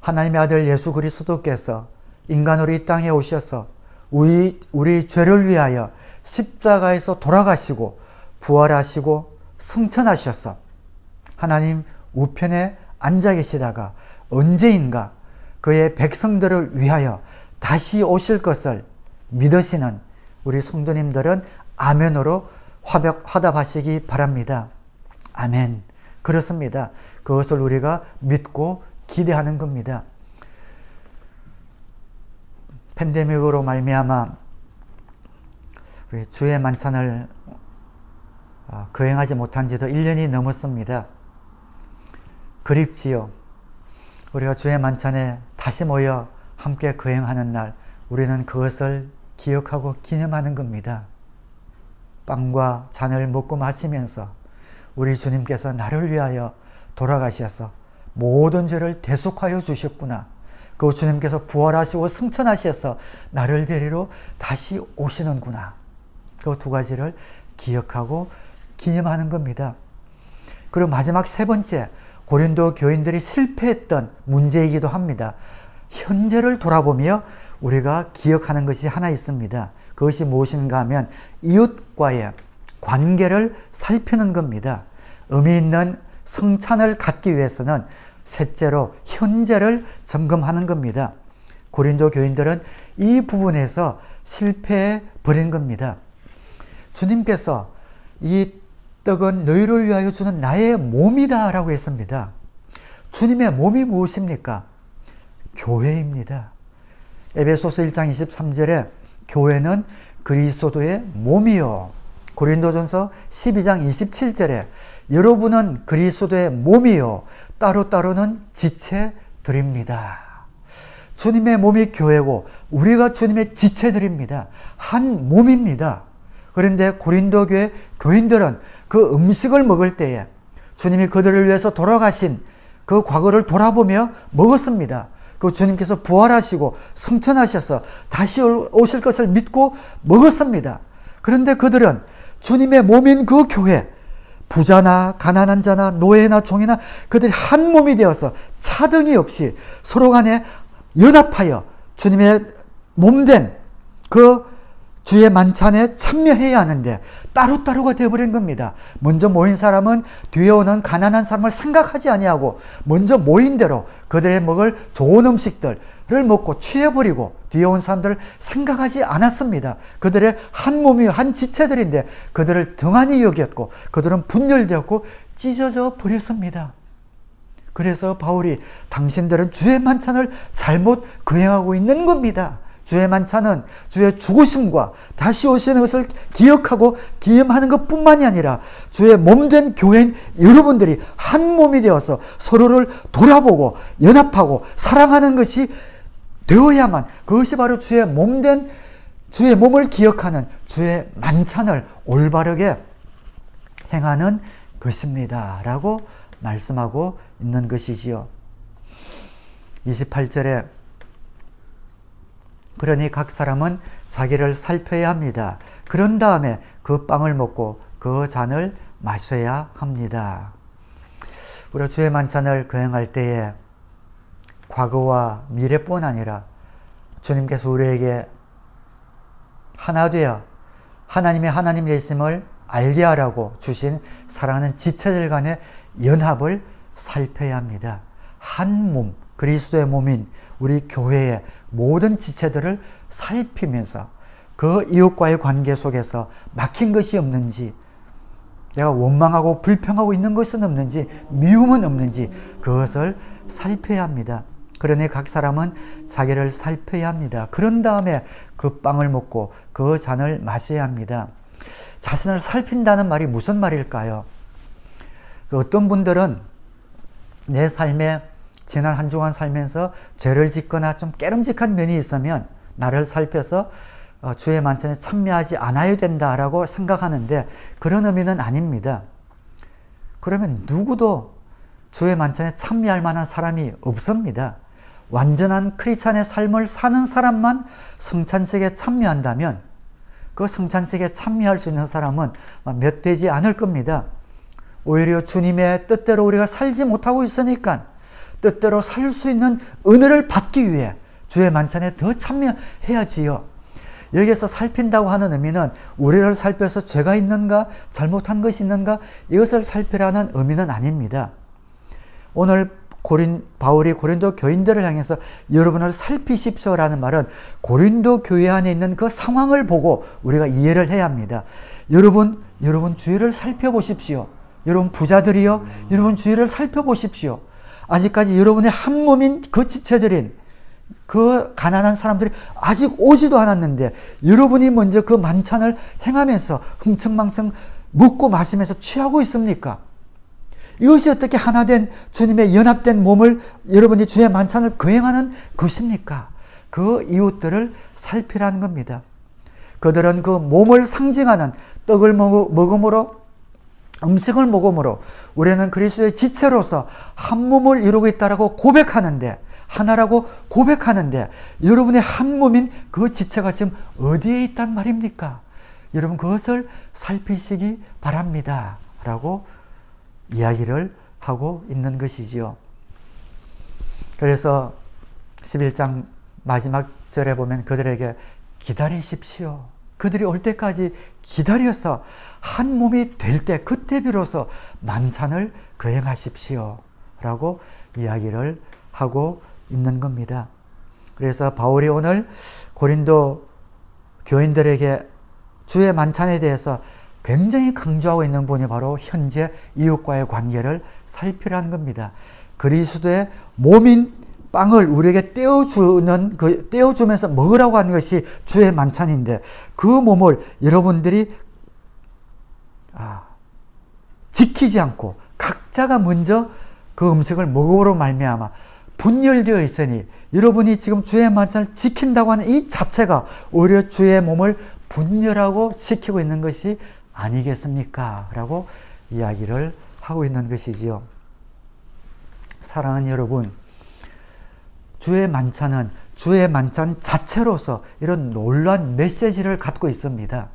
하나님의 아들 예수 그리스도께서 인간으로 이 땅에 오셔서 우리 죄를 위하여 십자가에서 돌아가시고 부활하시고 승천하셔서 하나님 우편에 앉아 계시다가 언제인가 그의 백성들을 위하여 다시 오실 것을 믿으시는 우리 성도님들은 아멘으로 화답하시기 바랍니다. 아멘. 그렇습니다. 그것을 우리가 믿고 기대하는 겁니다. 팬데믹으로 말미암아 우리 주의 만찬을 거행하지 못한 지도 1년이 넘었습니다. 그립지요. 우리가 주의 만찬에 다시 모여 함께 거행하는 날 우리는 그것을 기억하고 기념하는 겁니다. 빵과 잔을 먹고 마시면서 우리 주님께서 나를 위하여 돌아가셔서 모든 죄를 대속하여 주셨구나. 그 주님께서 부활하시고 승천하셔서 나를 데리러 다시 오시는구나. 그 두 가지를 기억하고 기념하는 겁니다. 그리고 마지막 세 번째, 고린도 교인들이 실패했던 문제이기도 합니다. 현재를 돌아보며 우리가 기억하는 것이 하나 있습니다. 그것이 무엇인가 하면 이웃과의 관계를 살피는 겁니다. 의미 있는 성찬을 갖기 위해서는 셋째로 현재를 점검하는 겁니다. 고린도 교인들은 이 부분에서 실패해 버린 겁니다. 주님께서 이 떡은 너희를 위하여 주는 나의 몸이다 라고 했습니다. 주님의 몸이 무엇입니까? 교회입니다. 에베소서 1장 23절에 교회는 그리스도의 몸이요. 고린도전서 12장 27절에 여러분은 그리스도의 몸이요. 따로따로는 지체들입니다. 주님의 몸이 교회고 우리가 주님의 지체들입니다. 한 몸입니다. 그런데 고린도 교회 교인들은 그 음식을 먹을 때에 주님이 그들을 위해서 돌아가신 그 과거를 돌아보며 먹었습니다. 그 주님께서 부활하시고 승천하셔서 다시 오실 것을 믿고 먹었습니다. 그런데 그들은 주님의 몸인 그 교회, 부자나 가난한 자나 노예나 종이나 그들이 한 몸이 되어서 차등이 없이 서로 간에 연합하여 주님의 몸된 그 주의 만찬에 참여해야 하는데 따로따로가 되어버린 겁니다. 먼저 모인 사람은 뒤에 오는 가난한 사람을 생각하지 아니하고 먼저 모인 대로 그들의 먹을 좋은 음식들을 먹고 취해버리고 뒤에 온 사람들을 생각하지 않았습니다. 그들의 한 몸이 한 지체들인데 그들을 등한히 여겼고 그들은 분열되었고 찢어져 버렸습니다. 그래서 바울이 당신들은 주의 만찬을 잘못 거행하고 있는 겁니다. 주의 만찬은 주의 죽으심과 다시 오시는 것을 기억하고 기념하는 것뿐만이 아니라 주의 몸된 교회인 여러분들이 한 몸이 되어서 서로를 돌아보고 연합하고 사랑하는 것이 되어야만, 그것이 바로 주의 몸된, 주의 몸을 기억하는 주의 만찬을 올바르게 행하는 것입니다 라고 말씀하고 있는 것이지요. 28절에 그러니 각 사람은 자기를 살펴야 합니다. 그런 다음에 그 빵을 먹고 그 잔을 마셔야 합니다. 우리가 주의 만찬을 거행할 때에 과거와 미래뿐 아니라 주님께서 우리에게 하나 되어 하나님의 하나님 되심을 알게 하라고 주신 사랑하는 지체들 간의 연합을 살펴야 합니다. 한 몸, 그리스도의 몸인 우리 교회의 모든 지체들을 살피면서 그 이웃과의 관계 속에서 막힌 것이 없는지, 내가 원망하고 불평하고 있는 것은 없는지, 미움은 없는지 그것을 살펴야 합니다. 그러니 각 사람은 자기를 살펴야 합니다. 그런 다음에 그 빵을 먹고 그 잔을 마셔야 합니다. 자신을 살핀다는 말이 무슨 말일까요? 어떤 분들은 내 삶에 지난 한 주간 살면서 죄를 짓거나 좀 깨름직한 면이 있으면 나를 살펴서 주의 만찬에 참여하지 않아야 된다라고 생각하는데 그런 의미는 아닙니다. 그러면 누구도 주의 만찬에 참여할 만한 사람이 없습니다. 완전한 크리스찬의 삶을 사는 사람만 성찬식에 참여한다면 그 성찬식에 참여할 수 있는 사람은 몇 되지 않을 겁니다. 오히려 주님의 뜻대로 우리가 살지 못하고 있으니까 뜻대로 살 수 있는 은혜를 받기 위해 주의 만찬에 더 참여해야지요. 여기에서 살핀다고 하는 의미는 우리를 살펴서 죄가 있는가 잘못한 것이 있는가 이것을 살피라는 의미는 아닙니다. 오늘 바울이 고린도 교인들을 향해서 여러분을 살피십시오라는 말은 고린도 교회 안에 있는 그 상황을 보고 우리가 이해를 해야 합니다. 여러분 주위를 살펴보십시오. 여러분 부자들이요, 여러분 주위를 살펴보십시오. 아직까지 여러분의 한 몸인 그 지체들인 그 가난한 사람들이 아직 오지도 않았는데 여러분이 먼저 그 만찬을 행하면서 흥청망청 먹고 마시면서 취하고 있습니까? 이것이 어떻게 하나된 주님의 연합된 몸을 여러분이 주의 만찬을 거행하는 것입니까? 그 이웃들을 살피라는 겁니다. 그들은 그 몸을 상징하는 떡을 먹음으로, 음식을 먹음으로 우리는 그리스도의 지체로서 한 몸을 이루고 있다라고 고백하는데, 하나라고 고백하는데 여러분의 한 몸인 그 지체가 지금 어디에 있단 말입니까? 여러분 그것을 살피시기 바랍니다 라고 이야기를 하고 있는 것이지요. 그래서 11장 마지막 절에 보면 그들에게 기다리십시오. 그들이 올 때까지 기다려서 한 몸이 될 때 그때 비로소 만찬을 거행하십시오 라고 이야기를 하고 있는 겁니다. 그래서 바울이 오늘 고린도 교인들에게 주의 만찬에 대해서 굉장히 강조하고 있는 분이 바로 현재 이웃과의 관계를 살피라는 겁니다. 그리스도의 몸인 빵을 우리에게 떼어주면서 먹으라고 하는 것이 주의 만찬인데 그 몸을 여러분들이 지키지 않고 각자가 먼저 그 음식을 먹음으로 말미암아 분열되어 있으니 여러분이 지금 주의 만찬을 지킨다고 하는 이 자체가 오히려 주의 몸을 분열하고 시키고 있는 것이 아니겠습니까? 라고 이야기를 하고 있는 것이지요. 사랑하는 여러분, 주의 만찬은 주의 만찬 자체로서 이런 놀라운 메시지를 갖고 있습니다.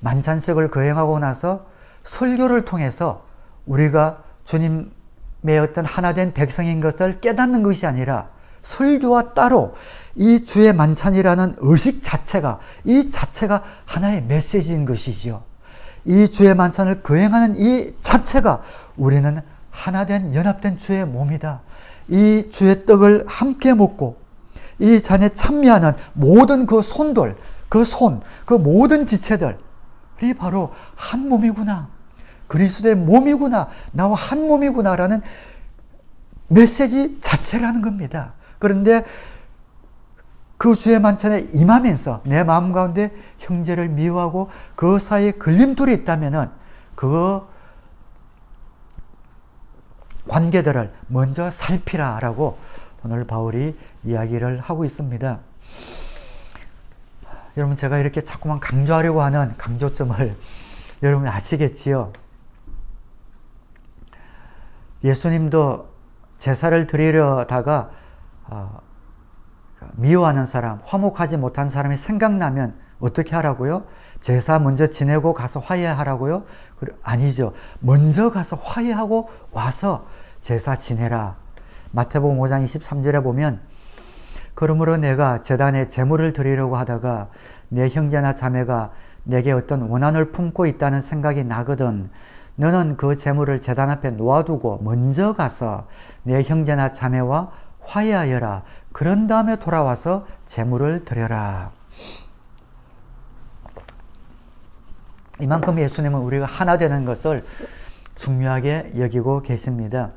만찬식을 거행하고 나서 설교를 통해서 우리가 주님의 어떤 하나된 백성인 것을 깨닫는 것이 아니라 설교와 따로 이 주의 만찬이라는 의식 자체가, 이 자체가 하나의 메시지인 것이죠. 이 주의 만찬을 거행하는 이 자체가 우리는 하나된 연합된 주의 몸이다. 이 주의 떡을 함께 먹고 이 잔에 찬미하는 모든 그 손들, 그 손, 그 모든 지체들이 바로 한 몸이구나. 그리스도의 몸이구나. 나와 한 몸이구나라는 메시지 자체라는 겁니다. 그런데 그 주의 만찬에 임하면서 내 마음 가운데 형제를 미워하고 그 사이에 걸림돌이 있다면은 그 관계들을 먼저 살피라라고 오늘 바울이 이야기를 하고 있습니다. 여러분, 제가 이렇게 자꾸만 강조하려고 하는 강조점을 여러분 아시겠지요? 예수님도 제사를 드리려다가 미워하는 사람, 화목하지 못한 사람이 생각나면 어떻게 하라고요? 제사 먼저 지내고 가서 화해하라고요? 아니죠. 먼저 가서 화해하고 와서 제사 지내라. 마태복음 5장 23절에 보면 그러므로 내가 제단에 제물을 드리려고 하다가 내 형제나 자매가 내게 어떤 원한을 품고 있다는 생각이 나거든 너는 그 제물을 제단 앞에 놓아두고 먼저 가서 내 형제나 자매와 화해하여라. 그런 다음에 돌아와서 제물을 드려라. 이만큼 예수님은 우리가 하나 되는 것을 중요하게 여기고 계십니다.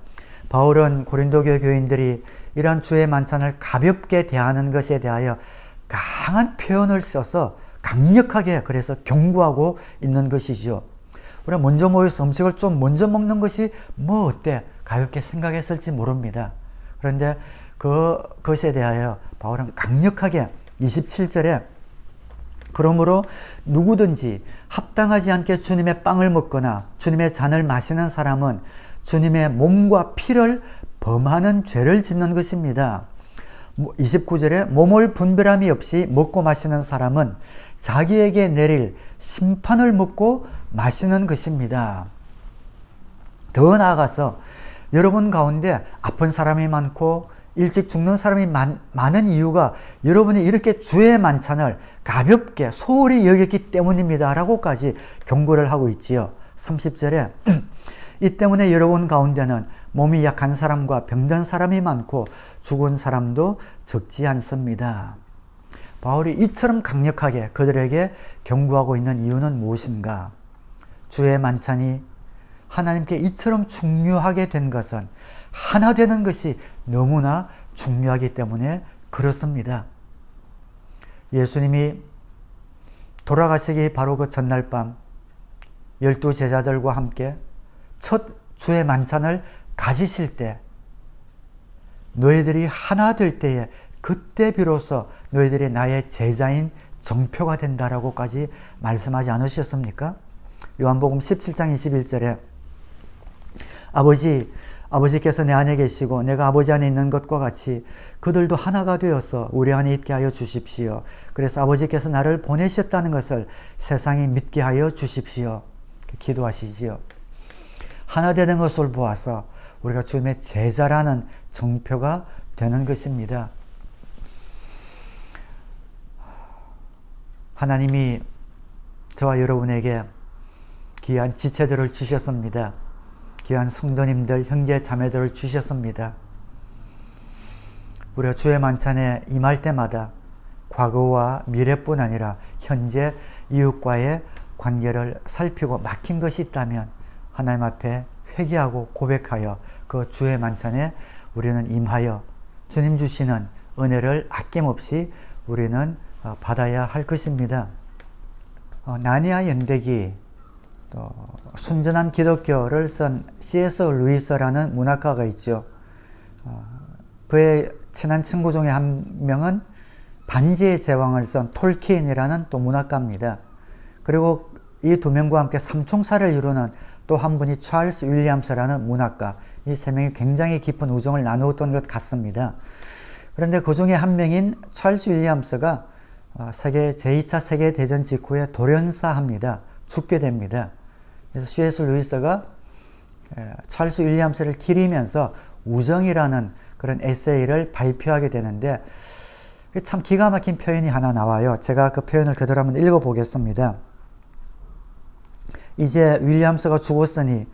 바울은 고린도 교회 교인들이 이러한 주의 만찬을 가볍게 대하는 것에 대하여 강한 표현을 써서 강력하게 그래서 경고하고 있는 것이죠. 우리가 먼저 모여서 음식을 좀 먼저 먹는 것이 뭐 어때? 가볍게 생각했을지 모릅니다. 그런데 그것에 대하여 바울은 강력하게 27절에 그러므로 누구든지 합당하지 않게 주님의 빵을 먹거나 주님의 잔을 마시는 사람은 주님의 몸과 피를 범하는 죄를 짓는 것입니다. 29절에 몸을 분별함이 없이 먹고 마시는 사람은 자기에게 내릴 심판을 먹고 마시는 것입니다. 더 나아가서 여러분 가운데 아픈 사람이 많고 일찍 죽는 사람이 많은 이유가 여러분이 이렇게 주의 만찬을 가볍게 소홀히 여겼기 때문입니다 라고까지 경고를 하고 있지요. 30절에 이 때문에 여러분 가운데는 몸이 약한 사람과 병든 사람이 많고 죽은 사람도 적지 않습니다. 바울이 이처럼 강력하게 그들에게 경고하고 있는 이유는 무엇인가? 주의 만찬이 하나님께 이처럼 중요하게 된 것은 하나 되는 것이 너무나 중요하기 때문에 그렇습니다. 예수님이 돌아가시기 바로 그 전날 밤 12 제자들과 함께 첫 주의 만찬을 가지실 때 너희들이 하나 될 때에 그때 비로소 너희들이 나의 제자인 정표가 된다라고까지 말씀하지 않으셨습니까? 요한복음 17장 21절에 아버지께서 내 안에 계시고 내가 아버지 안에 있는 것과 같이 그들도 하나가 되어서 우리 안에 있게 하여 주십시오. 그래서 아버지께서 나를 보내셨다는 것을 세상이 믿게 하여 주십시오. 기도하시지요. 하나 되는 것을 보아서 우리가 주님의 제자라는 정표가 되는 것입니다. 하나님이 저와 여러분에게 귀한 지체들을 주셨습니다. 귀한 성도님들, 형제 자매들을 주셨습니다. 우리가 주의 만찬에 임할 때마다 과거와 미래뿐 아니라 현재 이웃과의 관계를 살피고 막힌 것이 있다면 하나님 앞에 회개하고 고백하여 그 주의 만찬에 우리는 임하여 주님 주시는 은혜를 아낌없이 우리는 받아야 할 것입니다. 나니아 연대기 또 순전한 기독교를 쓴 C.S. 루이스라는 문학가가 있죠. 그의 친한 친구 중에 한 명은 반지의 제왕을 쓴 톨키인이라는 또 문학가입니다. 그리고 이 두 명과 함께 삼총사를 이루는 또 한 분이 찰스 윌리엄스라는 문학가, 이 세 명이 굉장히 깊은 우정을 나누었던 것 같습니다. 그런데 그 중에 한 명인 찰스 윌리엄스가 제2차 세계대전 직후에 돌연사합니다. 죽게 됩니다. 그래서 C.S. 루이스가 찰스 윌리엄스를 기리면서 우정이라는 그런 에세이를 발표하게 되는데 참 기가 막힌 표현이 하나 나와요. 제가 그 표현을 그대로 한번 읽어보겠습니다. 이제 윌리엄스가 죽었으니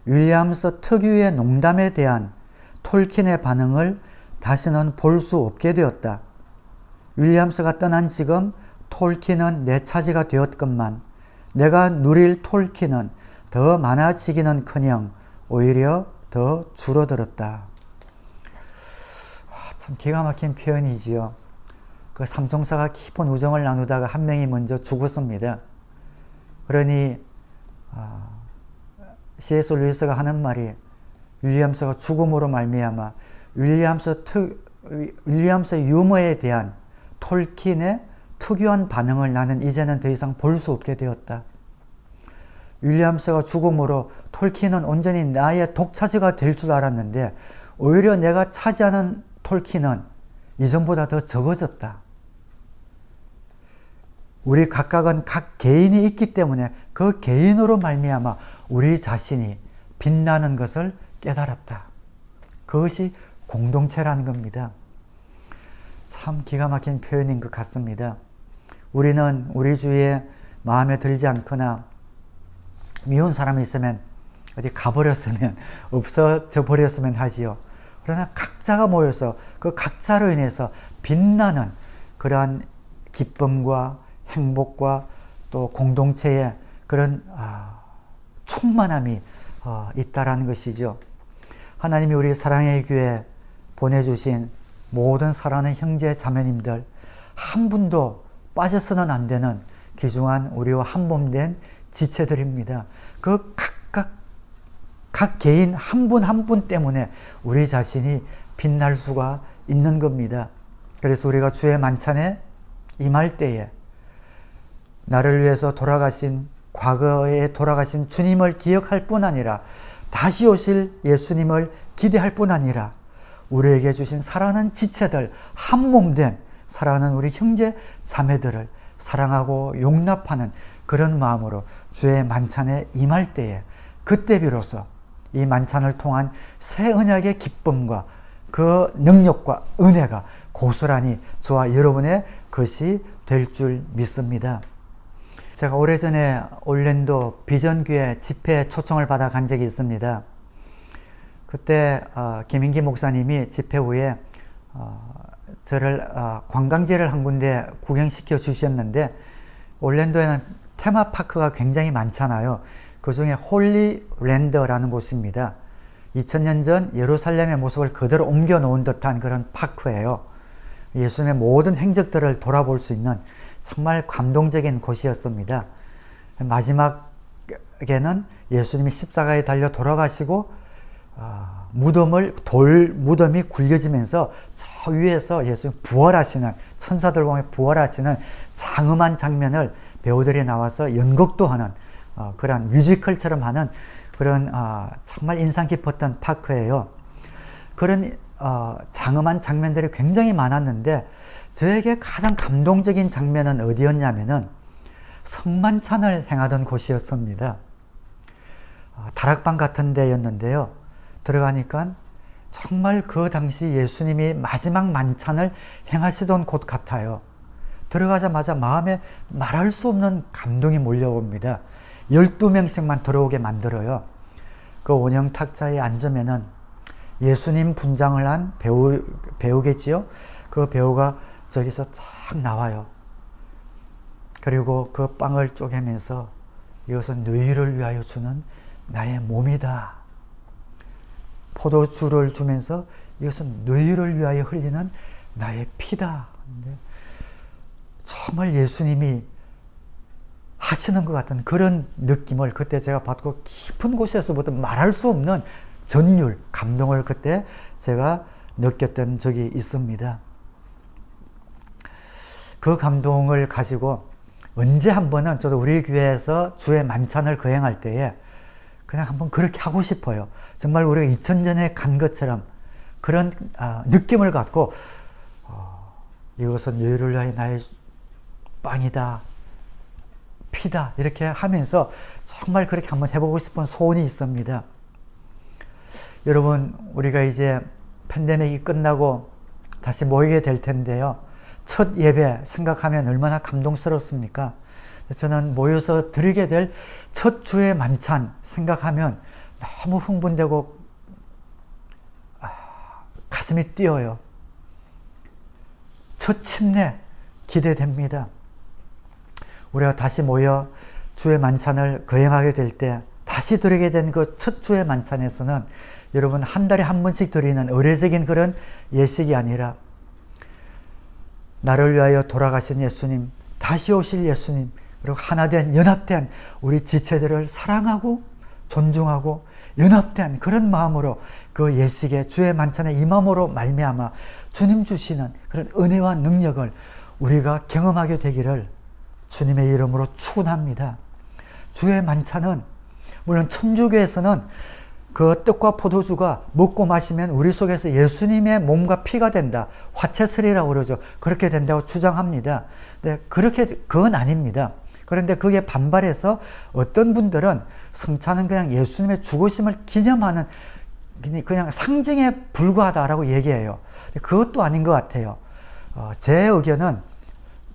윌리엄스 특유의 농담에 대한 톨킨의 반응을 다시는 볼 수 없게 되었다. 윌리엄스가 떠난 지금 톨킨은 내 차지가 되었건만 내가 누릴 톨킨은 더 많아지기는커녕 오히려 더 줄어들었다. 참 기가 막힌 표현이지요. 그 삼총사가 깊은 우정을 나누다가 한 명이 먼저 죽었습니다. 그러니 C.S. 루이스가 하는 말이 윌리엄스가 죽음으로 말미암아 윌리엄스의 유머에 대한 톨킨의 특유한 반응을 나는 이제는 더 이상 볼 수 없게 되었다. 윌리엄스가 죽음으로 톨킨은 온전히 나의 독차지가 될 줄 알았는데 오히려 내가 차지하는 톨킨은 이전보다 더 적어졌다. 우리 각각은 각 개인이 있기 때문에 그 개인으로 말미암아 우리 자신이 빛나는 것을 깨달았다. 그것이 공동체라는 겁니다. 참 기가 막힌 표현인 것 같습니다. 우리는 우리 주위에 마음에 들지 않거나 미운 사람이 있으면 어디 가버렸으면 없어져 버렸으면 하지요. 그러나 각자가 모여서 그 각자로 인해서 빛나는 그러한 기쁨과 행복과 또 공동체의 그런 충만함이 있다라는 것이죠. 하나님이 우리 사랑의 교회 보내주신 모든 사랑하는 형제 자매님들 한 분도 빠져서는 안 되는 귀중한 우리와 한몸된 지체들입니다. 그 각 개인 한 분 한 분 때문에 우리 자신이 빛날 수가 있는 겁니다. 그래서 우리가 주의 만찬에 임할 때에 나를 위해서 돌아가신 과거에 돌아가신 주님을 기억할 뿐 아니라 다시 오실 예수님을 기대할 뿐 아니라 우리에게 주신 사랑하는 지체들 한몸된 사랑하는 우리 형제 자매들을 사랑하고 용납하는 그런 마음으로 주의 만찬에 임할 때에 그때 비로소 이 만찬을 통한 새 언약의 기쁨과 그 능력과 은혜가 고스란히 저와 여러분의 것이 될 줄 믿습니다. 제가 오래전에 올랜도 비전교회 집회 초청을 받아 간 적이 있습니다. 그때 김인기 목사님이 집회 후에 저를 관광지를 한 군데 구경시켜 주셨는데 올랜도에는 테마파크가 굉장히 많잖아요. 그 중에 홀리랜드라는 곳입니다. 2000년 전 예루살렘의 모습을 그대로 옮겨 놓은 듯한 그런 파크예요. 예수님의 모든 행적들을 돌아볼 수 있는 정말 감동적인 곳이었습니다. 마지막에는 예수님이 십자가에 달려 돌아가시고 돌 무덤이 굴려지면서 저 위에서 예수님 부활하시는 천사들 보면 부활하시는 장엄한 장면을 배우들이 나와서 연극도 하는 그런 뮤지컬처럼 하는 그런 정말 인상 깊었던 파크예요. 그런 장엄한 장면들이 굉장히 많았는데 저에게 가장 감동적인 장면은 어디였냐면은 성만찬을 행하던 곳이었습니다. 다락방 같은 데였는데요. 들어가니까 정말 그 당시 예수님이 마지막 만찬을 행하시던 곳 같아요. 들어가자마자 마음에 말할 수 없는 감동이 몰려옵니다. 12명씩만 들어오게 만들어요. 그 원형 탁자에 앉으면은 예수님 분장을 한 배우겠지요. 그 배우가 저기서 쫙 나와요. 그리고 그 빵을 쪼개면서 이것은 너희를 위하여 주는 나의 몸이다. 포도주를 주면서 이것은 너희를 위하여 흘리는 나의 피다. 정말 예수님이 하시는 것 같은 그런 느낌을 그때 제가 받고 깊은 곳에서부터 말할 수 없는 전율, 감동을 그때 제가 느꼈던 적이 있습니다. 그 감동을 가지고 언제 한 번은 저도 우리 교회에서 주의 만찬을 거행할 때에 그냥 한번 그렇게 하고 싶어요. 정말 우리가 2000년에 간 것처럼 그런 느낌을 갖고 이것은 너희를 위하여 나의 빵이다, 피다 이렇게 하면서 정말 그렇게 한번 해보고 싶은 소원이 있습니다. 여러분, 우리가 이제 팬데믹이 끝나고 다시 모이게 될 텐데요. 첫 예배 생각하면 얼마나 감동스럽습니까? 저는 모여서 드리게 될 첫 주의 만찬 생각하면 너무 흥분되고 가슴이 뛰어요. 첫 침례 기대됩니다. 우리가 다시 모여 주의 만찬을 거행하게 될 때 다시 드리게 된 그 첫 주의 만찬에서는 여러분 한 달에 한 번씩 드리는 의례적인 그런 예식이 아니라 나를 위하여 돌아가신 예수님, 다시 오실 예수님, 그리고 하나된 연합된 우리 지체들을 사랑하고 존중하고 연합된 그런 마음으로 그 예식에 주의 만찬에 임함으로 말미암아 주님 주시는 그런 은혜와 능력을 우리가 경험하게 되기를 주님의 이름으로 축원합니다. 주의 만찬은 물론 천주교에서는 그 떡과 포도주가 먹고 마시면 우리 속에서 예수님의 몸과 피가 된다. 화채설이라고 그러죠. 그렇게 된다고 주장합니다. 근데 그건 아닙니다. 그런데 그게 반발해서 어떤 분들은 성찬은 그냥 예수님의 죽으심을 기념하는 그냥 상징에 불과하다라고 얘기해요. 그것도 아닌 것 같아요. 제 의견은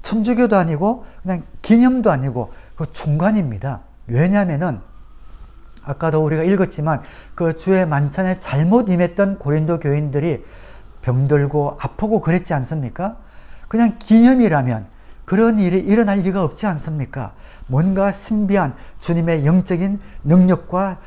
천주교도 아니고 그냥 기념도 아니고 그 중간입니다. 왜냐하면은 아까도 우리가 읽었지만 그 주의 만찬에 잘못 임했던 고린도 교인들이 병들고 아프고 그랬지 않습니까? 그냥 기념이라면 그런 일이 일어날 리가 없지 않습니까? 뭔가 신비한 주님의 영적인 능력과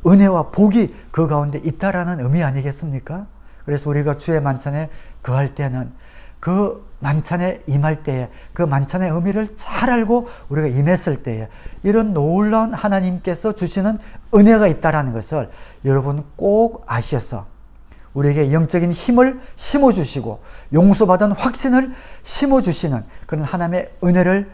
은혜와 복이 그 가운데 있다라는 의미 아니겠습니까? 그래서 우리가 주의 만찬에 거할 때는 그 만찬에 임할 때에 그 만찬의 의미를 잘 알고 우리가 임했을 때에 이런 놀라운 하나님께서 주시는 은혜가 있다라는 것을 여러분 꼭 아셔서 우리에게 영적인 힘을 심어주시고 용서받은 확신을 심어주시는 그런 하나님의 은혜를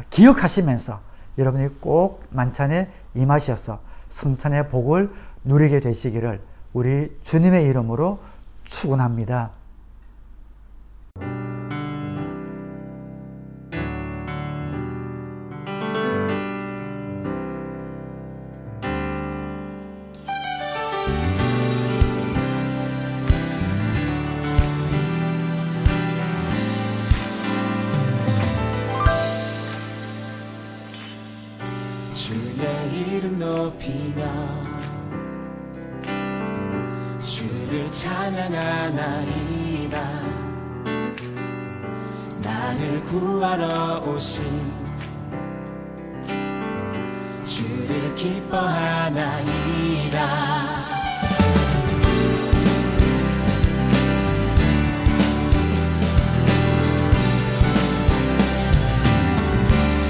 기억하시면서 여러분이 꼭 만찬에 임하셔서 성찬의 복을 누리게 되시기를 우리 주님의 이름으로 축원합니다. 주의 이름 높이며 주를 찬양하나이다. 나를 구하러 오신 주를 기뻐하나이다.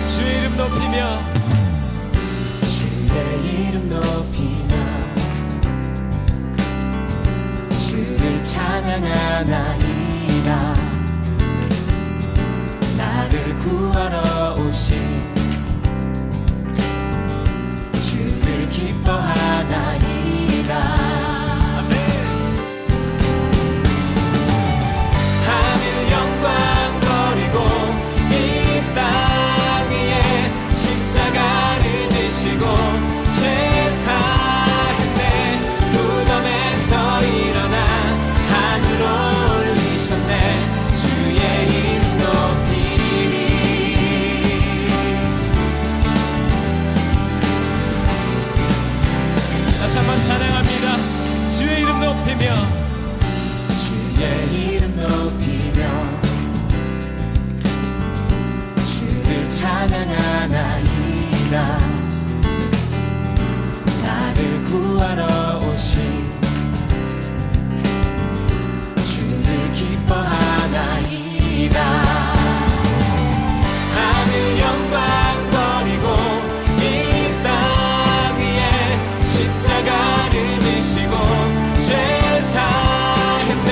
주의 이름 높이며 주의 이름 높이며 주를 찬양하나이다. 나를 구하러 오신 주를 기뻐하나이다. 하늘 영광 버리고 이 땅 위에 십자가를 지시고 죄사했네. 무덤에서 일어나 하늘로 올리셨네. 주의 이름 높이리. 다시 한번 찬양합니다. 주의 이름 높이며 주의 이름 높이며 주를 찬양하나이다. 나를 구하러 오신 주를 기뻐하나이다. 하늘 영광 버리고 이 땅 위에 십자가를 지시고 죄사했네.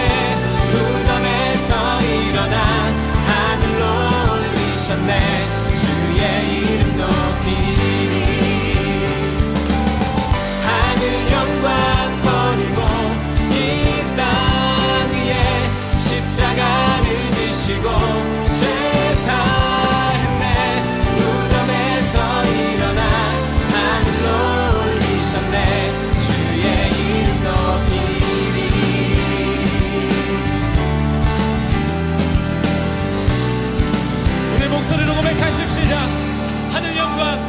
무덤에서 일어나 하늘로 올리셨네. 주의 이름 높이리. 하늘 영광 버리고 이 땅 위에 십자가를 지시고 죄사했네. 무덤에서 일어나 하늘로 올리셨네. 주의 이름 높이리. 우리 목소리로 고백하십시다. 하늘 영광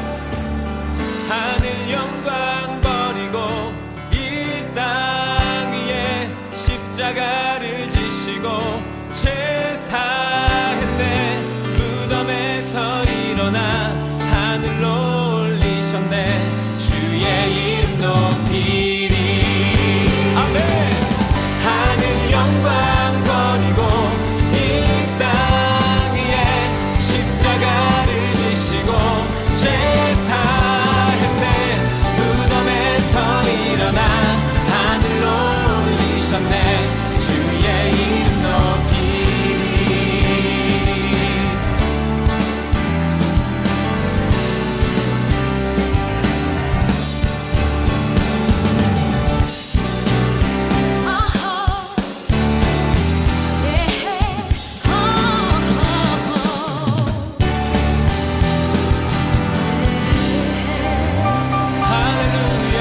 무덤에서 일어나 하늘로 올리셨네. 주의 이름 높이리. 아멘. 하늘 영광 버리고 이 땅 위에 십자가를 지시고 죄 사했네. 무덤에서 일어나 하늘로 올리셨네. 주의 이름 높이리. 할렐루야.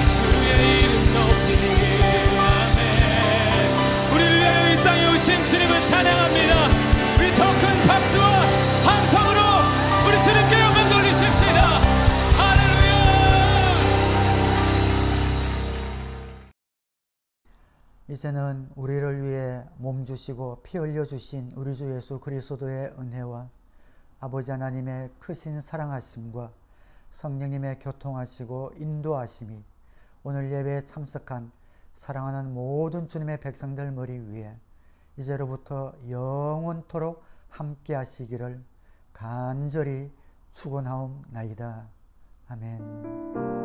주의 이름 높이리. 아멘. 우리를 위하여 이 땅에 오신 주님을 찬양합니다. 우리 더 큰 박수와 함성으로 우리 주님께 영광 돌리십시다. 할렐루야. 이제는 우리를 위해 몸 주시고 피 흘려 주신 우리 주 예수 그리스도의 은혜와 아버지 하나님의 크신 사랑하심과 성령님의 교통하시고 인도하심이 오늘 예배에 참석한 사랑하는 모든 주님의 백성들 머리 위에 이제로부터 영원토록 함께 하시기를 간절히 축원하옵나이다. 아멘.